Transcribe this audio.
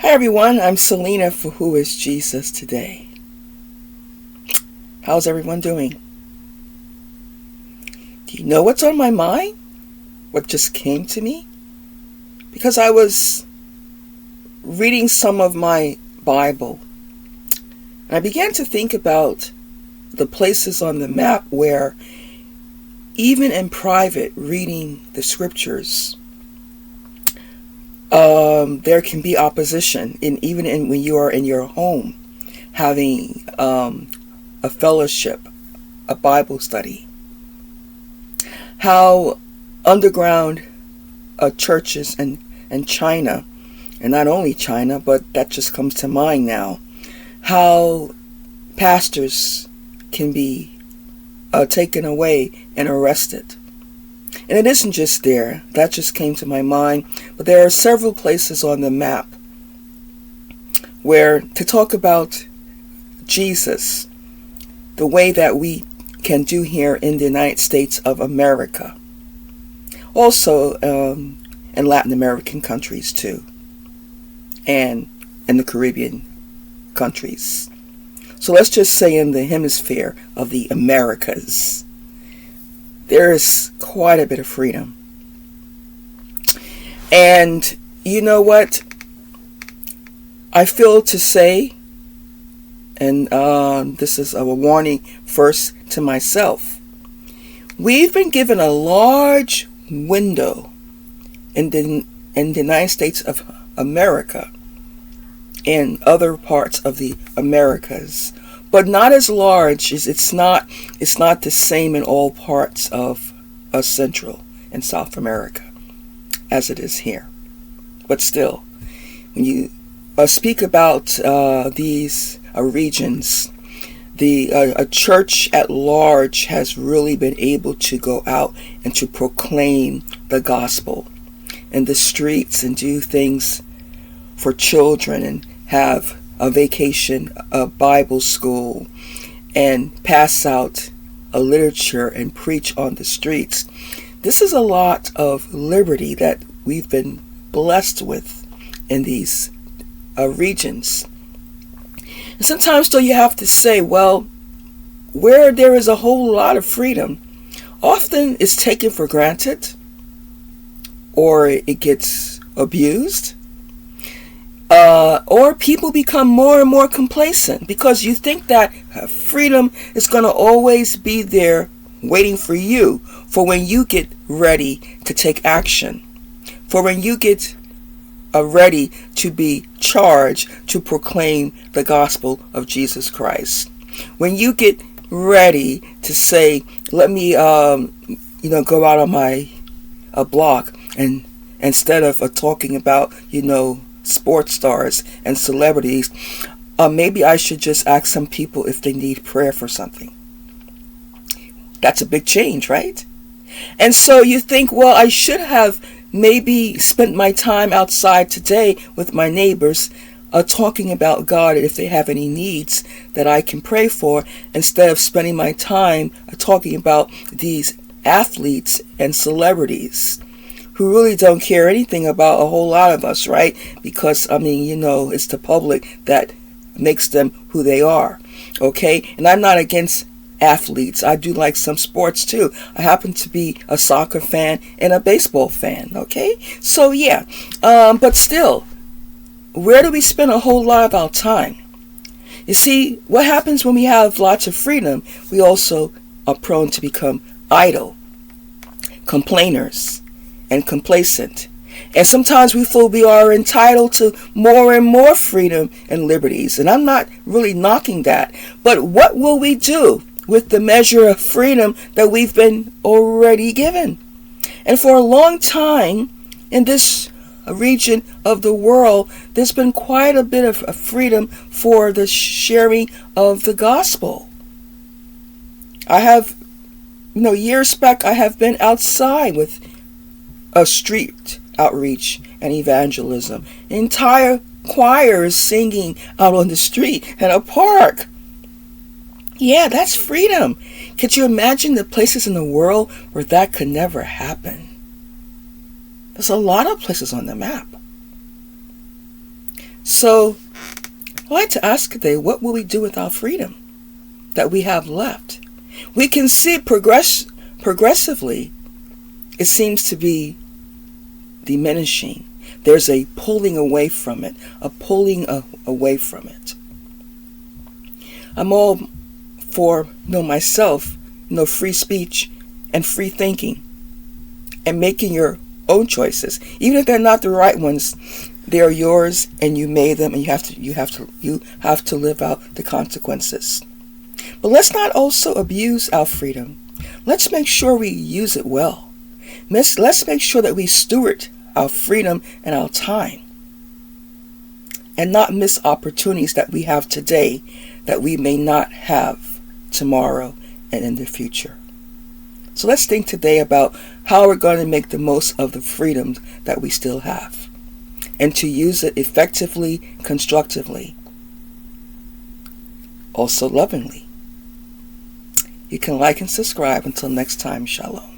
Hi everyone, I'm Selena for Who is Jesus Today. How's everyone doing? Do you know what's on my mind? What just came to me? Because I was reading some of my Bible, and I began to think about the places on the map where, even in private, reading the scriptures, there can be opposition, even when you are in your home, having a fellowship, a Bible study. How underground churches in China, and not only China, but that just comes to mind now, how pastors can be taken away and arrested. And it isn't just there. That just came to my mind. But there are several places on the map where to talk about Jesus, the way that we can do here in the United States of America. Also in Latin American countries too. And in the Caribbean countries. So let's just say in the hemisphere of the Americas, there is quite a bit of freedom. And you know what? I feel to say, and this is a warning first to myself, we've been given a large window in the United States of America and other parts of the Americas, but not as large as it's not the same in all parts of Central and South America as it is here. But still, when you speak about these regions, a church at large has really been able to go out and to proclaim the gospel in the streets and do things for children and have a vacation, a Bible school, and pass out a literature and preach on the streets. This is a lot of liberty that we've been blessed with in these regions. And sometimes though you have to say, well, where there is a whole lot of freedom, often it's taken for granted or it gets abused. Or people become more and more complacent because you think that freedom is going to always be there waiting for you for when you get ready to take action, for when you get ready to be charged to proclaim the gospel of Jesus Christ. When you get ready to say, let me go out on my blog, and instead of talking about sports stars and celebrities, maybe I should just ask some people if they need prayer for something. That's a big change, right? And so you think, well, I should have maybe spent my time outside today with my neighbors talking about God if they have any needs that I can pray for, instead of spending my time talking about these athletes and celebrities who really don't care anything about a whole lot of us, right? Because, it's the public that makes them who they are, okay? And I'm not against athletes. I do like some sports too. I happen to be a soccer fan and a baseball fan, okay? So yeah, but still, where do we spend a whole lot of our time? You see, what happens when we have lots of freedom, we also are prone to become idle, complainers, and complacent. And sometimes we feel we are entitled to more and more freedom and liberties. And I'm not really knocking that. But what will we do with the measure of freedom that we've been already given? And for a long time in this region of the world, there's been quite a bit of freedom for the sharing of the gospel. I have, years back, I have been outside with a street outreach and evangelism. Entire choirs singing out on the street in a park. Yeah, that's freedom. Could you imagine the places in the world where that could never happen? There's a lot of places on the map. So, I'd like to ask today, what will we do with our freedom that we have left? We can see progressively, it seems to be diminishing. There's a pulling away from it, away from it. I'm all for, myself, free speech and free thinking and making your own choices. Even if they're not the right ones, they are yours and you made them, and you have to live out the consequences. But let's not also abuse our freedom. Let's make sure we use it well. Let's make sure that we steward our freedom and our time, and not miss opportunities that we have today that we may not have tomorrow and in the future. So let's think today about how we're going to make the most of the freedom that we still have, and to use it effectively, constructively, also lovingly. You can like and subscribe. Until next time, shalom.